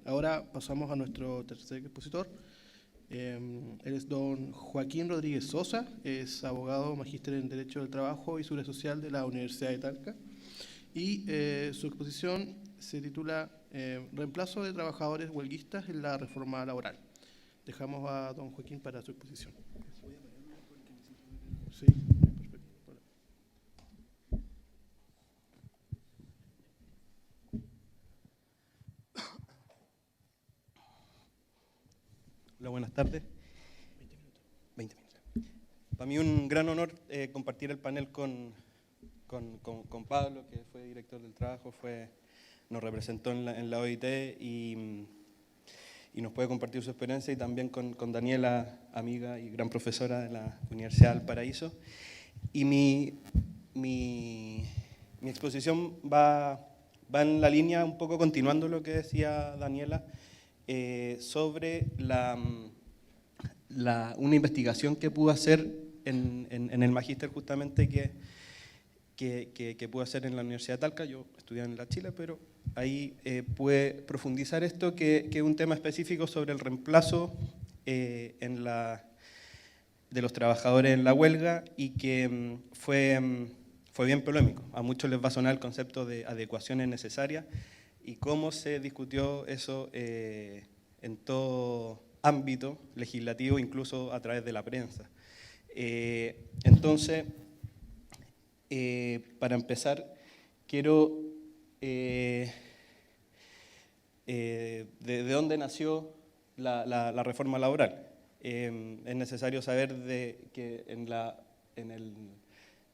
Ahora pasamos a nuestro tercer expositor. Él es don Joaquín Rodríguez Sosa, es abogado, magíster en Derecho del Trabajo y Seguridad Social de la Universidad de Talca. Y su exposición se titula Reemplazo de trabajadores huelguistas en la reforma laboral. Dejamos a don Joaquín para su exposición. Sí, perfecto. Hola, buenas tardes. 20 minutos. Para mí un gran honor compartir el panel con Pablo, que fue director del trabajo, nos representó en la OIT y nos puede compartir su experiencia, y también con Daniela, amiga y gran profesora de la Universidad del Paraíso. Y mi exposición va en la línea, un poco continuando lo que decía Daniela, sobre una investigación que pude hacer en el magíster, justamente, que pude hacer en la Universidad de Talca. Yo estudié en la Chile, pero ahí pude profundizar esto, que es un tema específico sobre el reemplazo de los trabajadores en la huelga, y que fue bien polémico. A muchos les va a sonar el concepto de adecuaciones necesarias y cómo se discutió eso en todo ámbito legislativo, incluso a través de la prensa. Entonces, para empezar, quiero de dónde nació la reforma laboral. Es necesario saber que en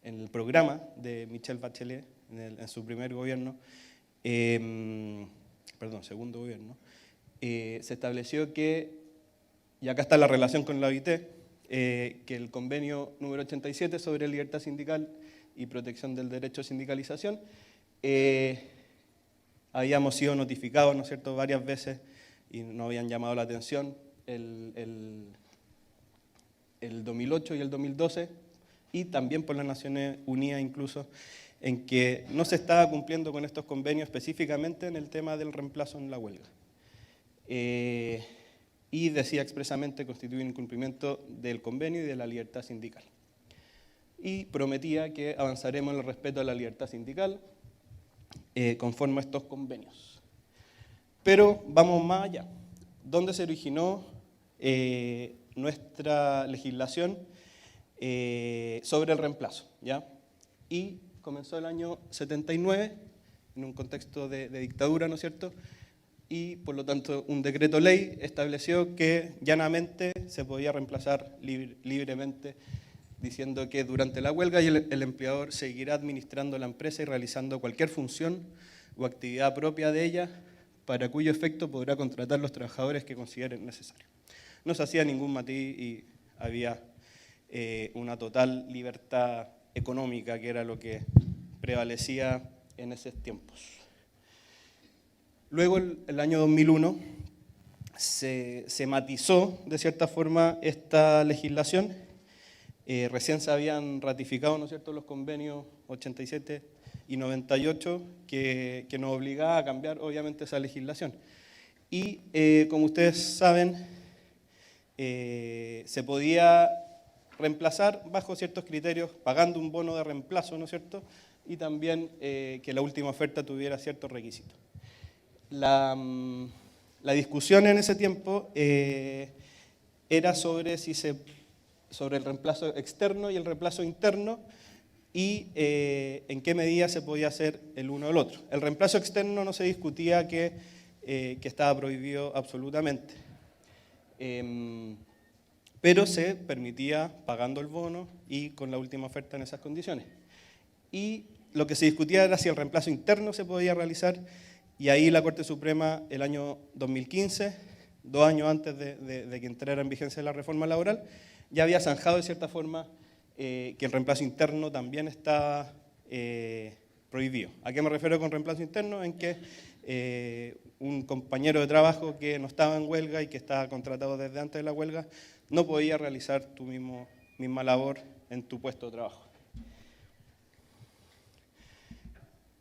el programa de Michelle Bachelet, en su primer gobierno, segundo gobierno, se estableció que, y acá está la relación con la OIT, que el convenio número 87 sobre libertad sindical y protección del derecho a sindicalización, habíamos sido notificados, ¿no es cierto?, varias veces, y nos habían llamado la atención el 2008 y el 2012, y también por las Naciones Unidas incluso, en que no se estaba cumpliendo con estos convenios, específicamente en el tema del reemplazo en la huelga. Y decía expresamente constituir un incumplimiento del convenio y de la libertad sindical. Y prometía que avanzaremos en el respeto a la libertad sindical conforme a estos convenios. Pero vamos más allá. ¿Dónde se originó nuestra legislación sobre el reemplazo? ¿Ya? Y comenzó el año 79, en un contexto de dictadura, ¿no es cierto?, y por lo tanto un decreto ley estableció que llanamente se podía reemplazar libremente, diciendo que durante la huelga el empleador seguirá administrando la empresa y realizando cualquier función o actividad propia de ella, para cuyo efecto podrá contratar los trabajadores que consideren necesario. No se hacía ningún matiz y había una total libertad económica, que era lo que prevalecía en esos tiempos. Luego, el año 2001, se matizó de cierta forma esta legislación. Recién se habían ratificado, ¿no es cierto?, los convenios 87 y 98, que nos obligaba a cambiar, obviamente, esa legislación. Y como ustedes saben, se podía reemplazar bajo ciertos criterios, pagando un bono de reemplazo, ¿no es cierto?, y también que la última oferta tuviera ciertos requisitos. La discusión en ese tiempo era sobre el reemplazo externo y el reemplazo interno, y en qué medida se podía hacer el uno o el otro. El reemplazo externo no se discutía que estaba prohibido absolutamente, pero se permitía pagando el bono y con la última oferta en esas condiciones. Y lo que se discutía era si el reemplazo interno se podía realizar, y ahí la Corte Suprema, el año 2015, 2 años antes de que entrara en vigencia la reforma laboral, ya había zanjado de cierta forma que el reemplazo interno también está prohibido. ¿A qué me refiero con reemplazo interno? En que un compañero de trabajo que no estaba en huelga y que estaba contratado desde antes de la huelga no podía realizar tu misma labor en tu puesto de trabajo.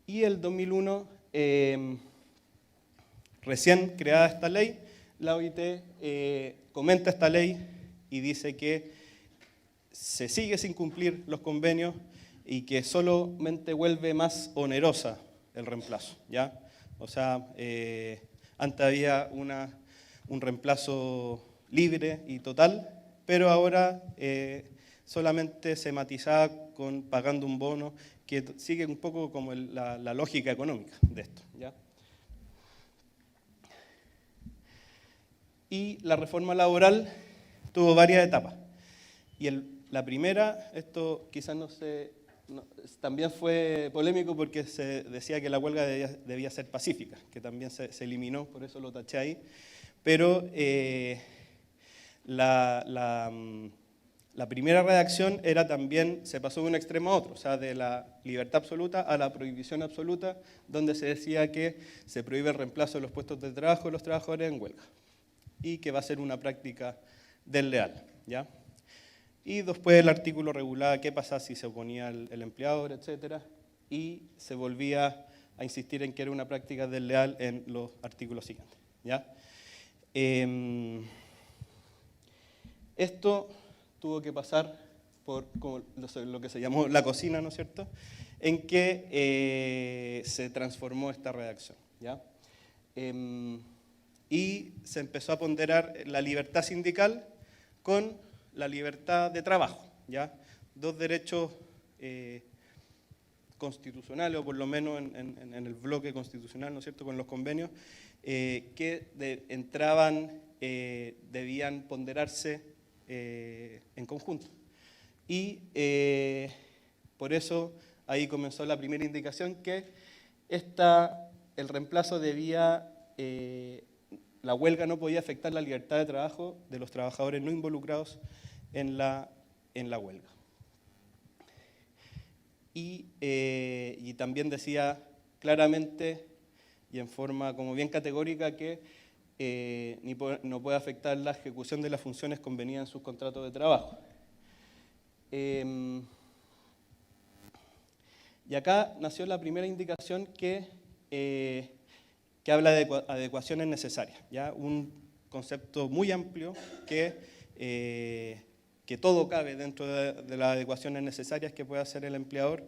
Y el 2001 recién creada esta ley, la OIT comenta esta ley y dice que se sigue sin cumplir los convenios y que solamente vuelve más onerosa el reemplazo, ¿ya? O sea, antes había un reemplazo libre y total, pero ahora solamente se matizaba con pagando un bono que sigue un poco como la lógica económica de esto, ¿ya? Y la reforma laboral tuvo varias etapas. Y la primera, esto quizás también fue polémico porque se decía que la huelga debía ser pacífica, que también se eliminó, por eso lo taché ahí. Pero la primera redacción era también, se pasó de un extremo a otro, o sea, de la libertad absoluta a la prohibición absoluta, donde se decía que se prohíbe el reemplazo de los puestos de trabajo de los trabajadores en huelga y que va a ser una práctica desleal, ¿ya? Y después el artículo regulaba qué pasaba si se oponía el empleador, etcétera, y se volvía a insistir en que era una práctica desleal en los artículos siguientes, ¿ya? Esto tuvo que pasar por como lo que se llamó la cocina, ¿no es cierto?, en que se transformó esta redacción, ¿ya? Y se empezó a ponderar la libertad sindical con la libertad de trabajo, ¿ya? Dos derechos constitucionales, o por lo menos en el bloque constitucional, ¿no es cierto?, con los convenios, que debían ponderarse en conjunto. Y por eso ahí comenzó la primera indicación que el reemplazo la huelga no podía afectar la libertad de trabajo de los trabajadores no involucrados en la huelga. Y también decía claramente y en forma como bien categórica que no puede afectar la ejecución de las funciones convenidas en sus contratos de trabajo. Y acá nació la primera indicación que habla de adecuaciones necesarias, ¿ya? Un concepto muy amplio que todo cabe dentro de las adecuaciones necesarias que puede hacer el empleador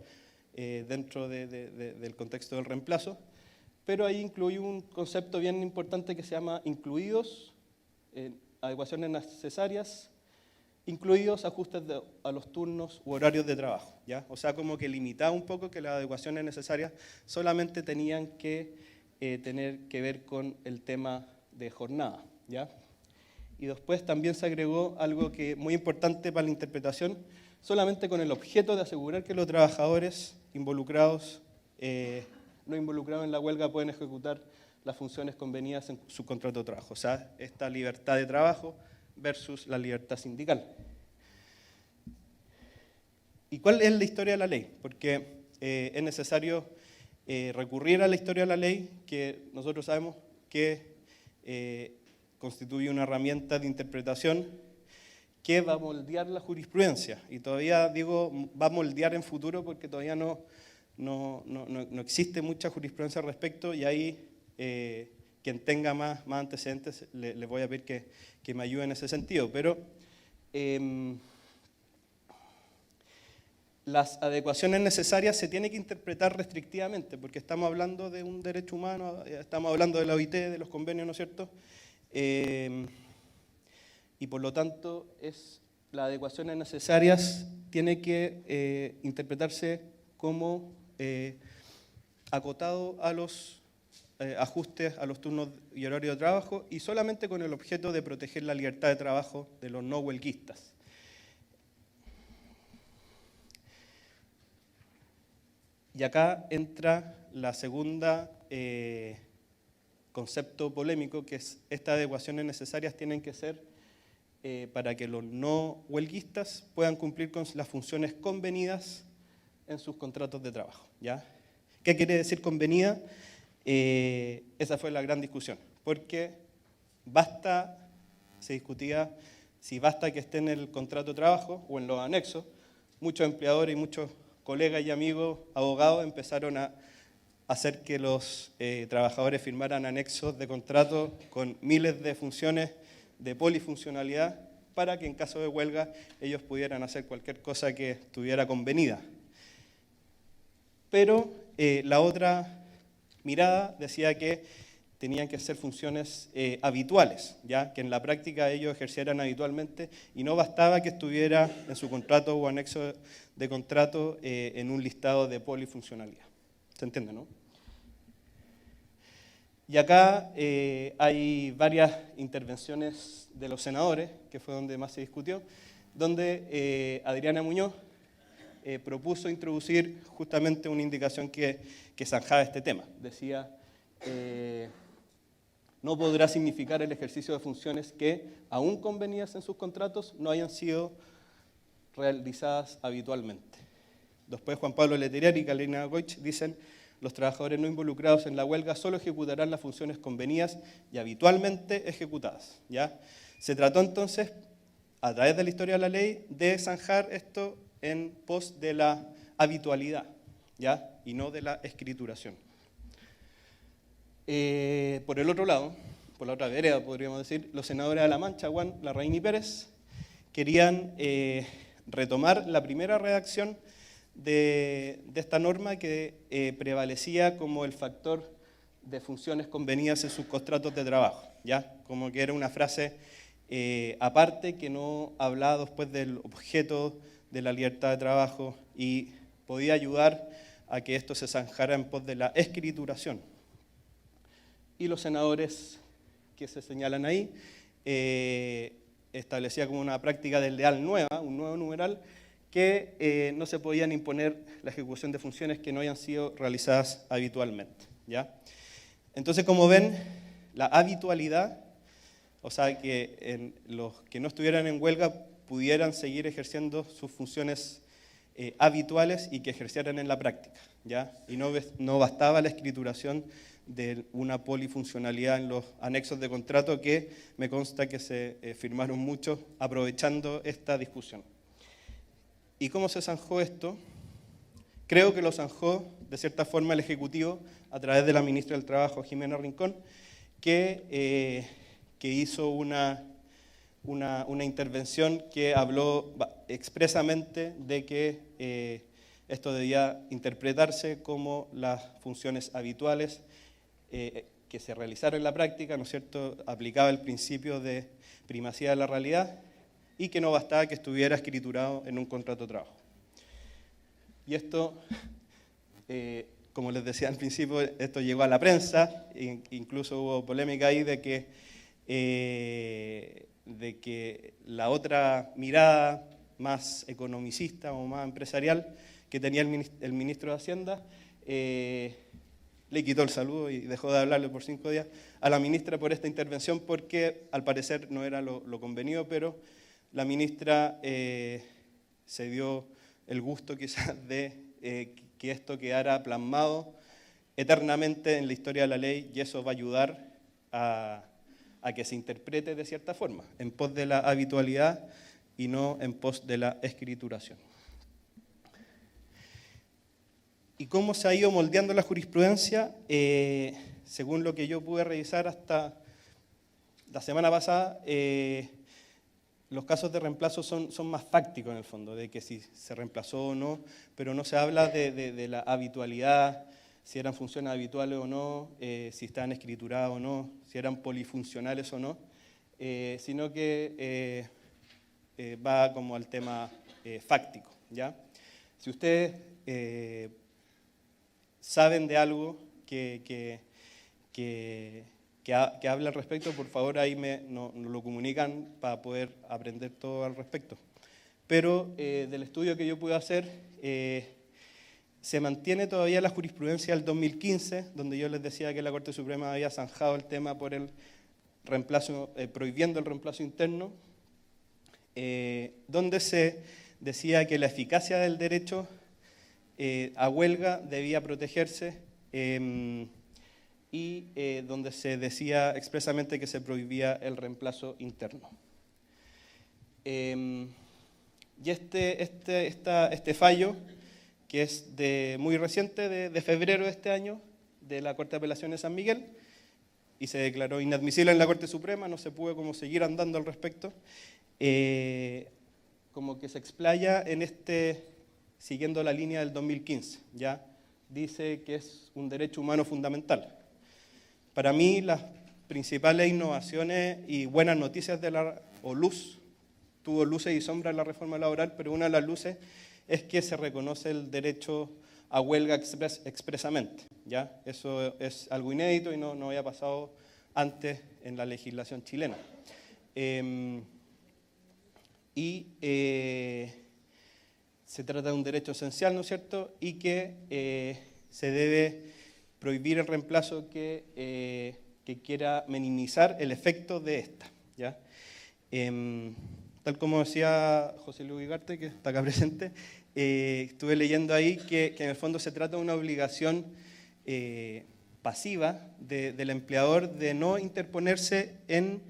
dentro del contexto del reemplazo, pero ahí incluye un concepto bien importante que se llama incluidos, adecuaciones necesarias, incluidos ajustes a los turnos u horarios de trabajo, ¿ya? O sea, como que limitaba un poco que las adecuaciones necesarias solamente tenían que tener que ver con el tema de jornada, ¿ya? Y después también se agregó algo que es muy importante para la interpretación, solamente con el objeto de asegurar que los trabajadores no involucrados en la huelga pueden ejecutar las funciones convenidas en su contrato de trabajo. O sea, esta libertad de trabajo versus la libertad sindical. ¿Y cuál es la historia de la ley? Porque es necesario recurrir a la historia de la ley, que nosotros sabemos que constituye una herramienta de interpretación que va a moldear la jurisprudencia. Y todavía digo va a moldear en futuro porque todavía no existe mucha jurisprudencia al respecto, y ahí quien tenga más antecedentes le voy a pedir que me ayude en ese sentido. Pero las adecuaciones necesarias se tienen que interpretar restrictivamente, porque estamos hablando de un derecho humano, estamos hablando de la OIT, de los convenios, ¿no es cierto? Y por lo tanto, las adecuaciones necesarias tienen que interpretarse como acotado a los ajustes a los turnos y horarios de trabajo, y solamente con el objeto de proteger la libertad de trabajo de los no huelguistas. Y acá entra la segunda concepto polémico, que es estas adecuaciones necesarias tienen que ser para que los no huelguistas puedan cumplir con las funciones convenidas en sus contratos de trabajo, ¿ya? ¿Qué quiere decir convenida? Esa fue la gran discusión, porque se discutía si basta que esté en el contrato de trabajo o en los anexos. Muchos empleadores y muchos colegas y amigos abogados empezaron a hacer que los trabajadores firmaran anexos de contrato con miles de funciones de polifuncionalidad para que en caso de huelga ellos pudieran hacer cualquier cosa que estuviera convenida. Pero la otra mirada decía que tenían que ser funciones habituales, ya que en la práctica ellos ejercieran habitualmente y no bastaba que estuviera en su contrato o anexo de contrato en un listado de polifuncionalidad. ¿Se entiende, no? Y acá hay varias intervenciones de los senadores, que fue donde más se discutió, donde Adriana Muñoz propuso introducir justamente una indicación que zanjaba este tema. Decía, no podrá significar el ejercicio de funciones que, aún convenidas en sus contratos, no hayan sido realizadas habitualmente. Después Juan Pablo Letelier y Carolina Goich dicen, los trabajadores no involucrados en la huelga solo ejecutarán las funciones convenidas y habitualmente ejecutadas, ¿ya? Se trató entonces, a través de la historia de la ley, de zanjar esto en pos de la habitualidad, ¿ya? Y no de la escrituración. Por el otro lado, por la otra vereda podríamos decir, los senadores de La Mancha, Juan Larraín y Pérez, querían retomar la primera redacción de esta norma que prevalecía como el factor de funciones convenidas en sus contratos de trabajo, ¿ya? Como que era una frase aparte que no hablaba después del objeto de la libertad de trabajo y podía ayudar a que esto se zanjara en pos de la escrituración. Y los senadores que se señalan ahí establecía como una práctica desleal nueva, un nuevo numeral, que no se podían imponer la ejecución de funciones que no hayan sido realizadas habitualmente, ¿ya? Entonces, como ven, la habitualidad, o sea, que los que no estuvieran en huelga pudieran seguir ejerciendo sus funciones habituales y que ejercieran en la práctica, ¿ya? Y no bastaba la escrituración de una polifuncionalidad en los anexos de contrato que me consta que se firmaron muchos aprovechando esta discusión. ¿Y cómo se zanjó esto? Creo que lo zanjó de cierta forma el Ejecutivo a través de la ministra del Trabajo, Jimena Rincón, que hizo una intervención que habló expresamente de que esto debía interpretarse como las funciones habituales que se realizaron en la práctica, ¿no es cierto?, aplicaba el principio de primacía de la realidad y que no bastaba que estuviera escriturado en un contrato de trabajo. Y esto, como les decía al principio, esto llegó a la prensa, incluso hubo polémica ahí de que la otra mirada más economicista o más empresarial que tenía el ministro de Hacienda, le quitó el saludo y dejó de hablarle por 5 días a la ministra por esta intervención porque al parecer no era lo convenido, pero la ministra se dio el gusto quizás de que esto quedara plasmado eternamente en la historia de la ley y eso va a ayudar a que se interprete de cierta forma, en pos de la habitualidad y no en pos de la escrituración. ¿Y cómo se ha ido moldeando la jurisprudencia? Según lo que yo pude revisar hasta la semana pasada, los casos de reemplazo son más fácticos en el fondo, de que si se reemplazó o no, pero no se habla de la habitualidad, si eran funciones habituales o no, si estaban escrituradas o no, si eran polifuncionales o no, sino que va como al tema fáctico, ¿ya? Si ustedes saben de algo que hable al respecto, por favor ahí nos lo comunican para poder aprender todo al respecto. Pero del estudio que yo pude hacer, se mantiene todavía la jurisprudencia del 2015, donde yo les decía que la Corte Suprema había zanjado el tema por el reemplazo, prohibiendo el reemplazo interno, donde se decía que la eficacia del derecho a huelga debía protegerse y donde se decía expresamente que se prohibía el reemplazo interno. Y este fallo, que es muy reciente, de febrero de este año, de la Corte de Apelaciones de San Miguel y se declaró inadmisible en la Corte Suprema, no se pudo como seguir andando al respecto. Como que se explaya en siguiendo la línea del 2015, ya dice que es un derecho humano fundamental. Para mí, las principales innovaciones y buenas noticias tuvo luces y sombras en la reforma laboral, pero una de las luces es que se reconoce el derecho a huelga expresamente, ¿ya? Eso es algo inédito y no había pasado antes en la legislación chilena. Se trata de un derecho esencial, ¿no es cierto?, y que se debe prohibir el reemplazo que quiera minimizar el efecto de esta, ¿ya? Tal como decía José Luis Ugarte, que está acá presente, estuve leyendo ahí que en el fondo se trata de una obligación pasiva del empleador de no interponerse en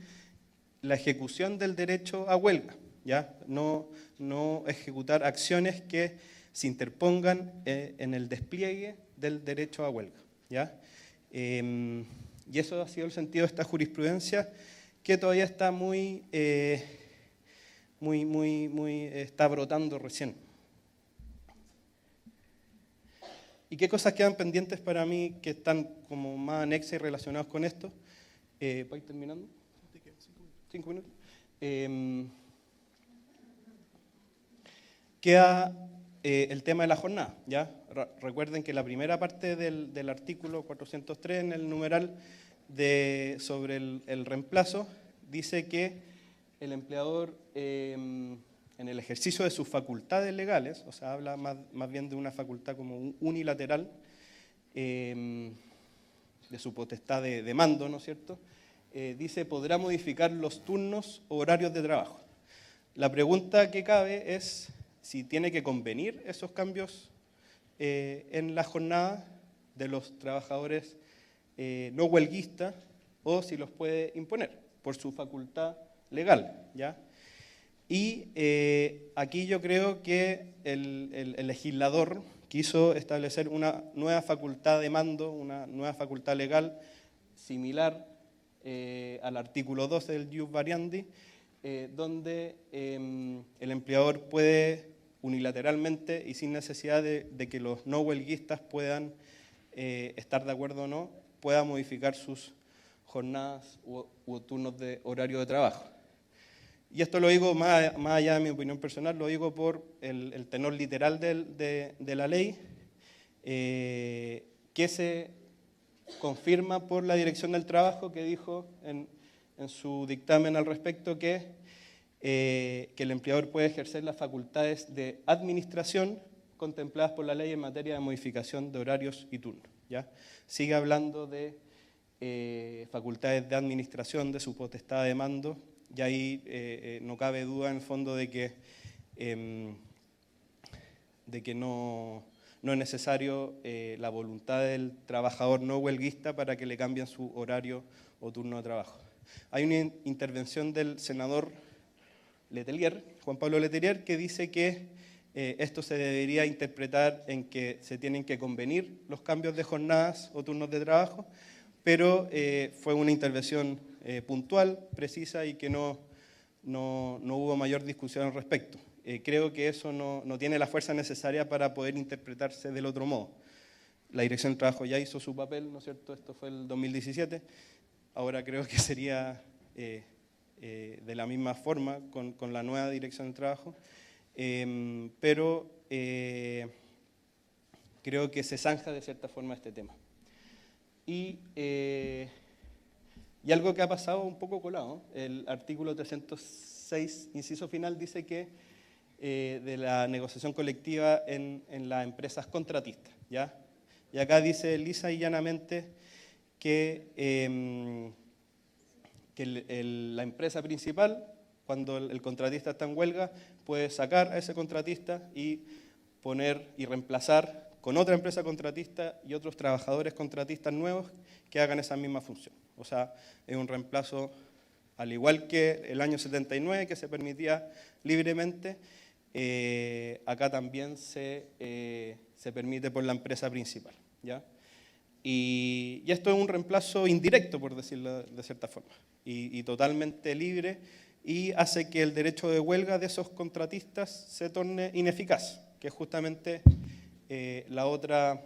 la ejecución del derecho a huelga, ¿ya? No ejecutar acciones que se interpongan en el despliegue del derecho a huelga, ¿ya? Y eso ha sido el sentido de esta jurisprudencia, que todavía está está brotando recién. ¿Y qué cosas quedan pendientes para mí que están como más anexas y relacionadas con esto? ¿Para ir terminando? 5 minutos. Queda el tema de la jornada, ¿ya? Recuerden que la primera parte del artículo 403 en el numeral sobre el reemplazo dice que el empleador en el ejercicio de sus facultades legales, o sea, habla más bien de una facultad como unilateral, de su potestad de mando, ¿no es cierto?, dice podrá modificar los turnos o horarios de trabajo. La pregunta que cabe es si tiene que convenir esos cambios en la jornada de los trabajadores no huelguistas o si los puede imponer por su facultad legal, ¿ya? Y aquí yo creo que el legislador quiso establecer una nueva facultad de mando, una nueva facultad legal similar al artículo 12 del Ius Variandi, donde el empleador puede unilateralmente y sin necesidad de que los no huelguistas puedan estar de acuerdo o no, pueda modificar sus jornadas u turnos de horario de trabajo. Y esto lo digo más allá de mi opinión personal, lo digo por el tenor literal de la ley, que se confirma por la Dirección del Trabajo, que dijo en su dictamen al respecto que el empleador puede ejercer las facultades de administración contempladas por la ley en materia de modificación de horarios y turnos, ¿ya? Sigue hablando de facultades de administración de su potestad de mando, y ahí no cabe duda en el fondo de que no es necesario la voluntad del trabajador no huelguista para que le cambien su horario o turno de trabajo. Hay una intervención del senador Letelier, Juan Pablo Letelier, que dice que esto se debería interpretar en que se tienen que convenir los cambios de jornadas o turnos de trabajo, pero fue una intervención puntual, precisa y que no hubo mayor discusión al respecto. Creo que eso no tiene la fuerza necesaria para poder interpretarse del otro modo. La Dirección del Trabajo ya hizo su papel, ¿no es cierto? Esto fue el 2017. Ahora creo que sería de la misma forma con la nueva Dirección del Trabajo, pero creo que se zanja de cierta forma este tema. Y algo que ha pasado un poco colado, el artículo 306, inciso final, dice que de la negociación colectiva en las empresas contratistas, ¿ya? Y acá dice lisa y llanamente que la empresa principal, cuando el contratista está en huelga, puede sacar a ese contratista y poner y reemplazar con otra empresa contratista y otros trabajadores contratistas nuevos que hagan esa misma función. O sea, es un reemplazo al igual que el año 79, que se permitía libremente, acá también se permite por la empresa principal, ¿ya? Y esto es un reemplazo indirecto, por decirlo de cierta forma, y totalmente libre, y hace que el derecho de huelga de esos contratistas se torne ineficaz, que es justamente la otra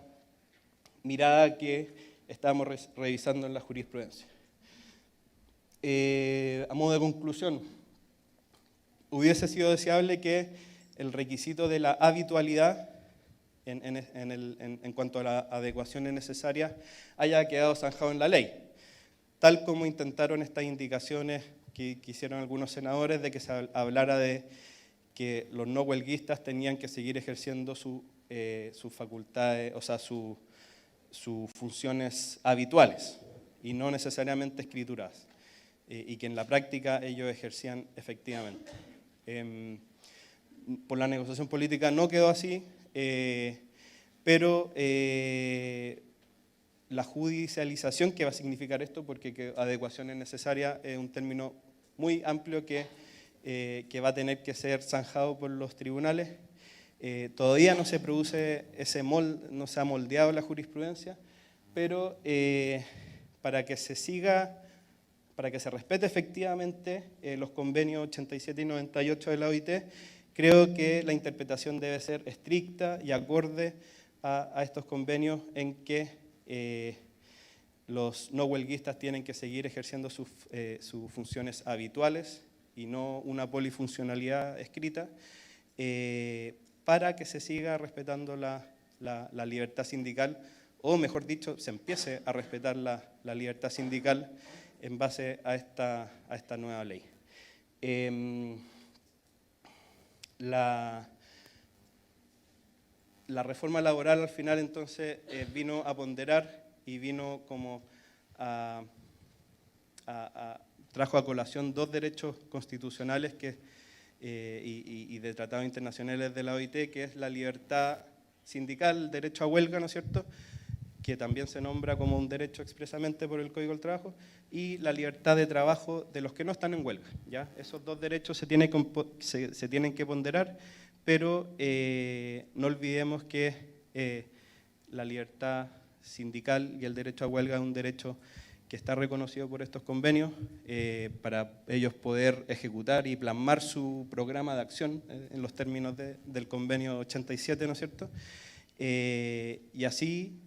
mirada que estamos revisando en la jurisprudencia. A modo de conclusión, hubiese sido deseable que el requisito de la habitualidad en cuanto a la adecuación necesaria haya quedado zanjado en la ley, tal como intentaron estas indicaciones que hicieron algunos senadores de que se hablara de que los no huelguistas tenían que seguir ejerciendo sus facultades, o sea, sus funciones habituales y no necesariamente escrituradas, y que en la práctica ellos ejercían efectivamente. Por la negociación política no quedó así, pero la judicialización que va a significar esto, porque que adecuación es necesaria, es un término muy amplio que va a tener que ser zanjado por los tribunales. Todavía no se produce ese molde, no se ha moldeado la jurisprudencia, pero para que se respete efectivamente los convenios 87 y 98 de la OIT, creo que la interpretación debe ser estricta y acorde a estos convenios en que los no huelguistas tienen que seguir ejerciendo sus funciones habituales y no una polifuncionalidad escrita, para que se siga respetando la libertad sindical, o mejor dicho, se empiece a respetar la libertad sindical en base a esta nueva ley. La reforma laboral al final entonces vino a ponderar y vino como trajo a colación dos derechos constitucionales y de tratados internacionales de la OIT, que es la libertad sindical, el derecho a huelga, ¿no es cierto?, que también se nombra como un derecho expresamente por el Código del Trabajo, y la libertad de trabajo de los que no están en huelga, ¿ya? Esos dos derechos se tienen que ponderar, pero no olvidemos que la libertad sindical y el derecho a huelga es un derecho que está reconocido por estos convenios para ellos poder ejecutar y plasmar su programa de acción en los términos del convenio 87, ¿no es cierto? Y así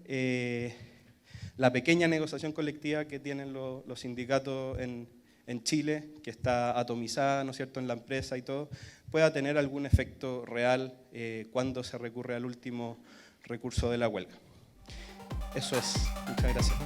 la pequeña negociación colectiva que tienen los sindicatos en Chile, que está atomizada, ¿no es cierto?, en la empresa y todo, pueda tener algún efecto real cuando se recurre al último recurso de la huelga. Eso es. Muchas gracias.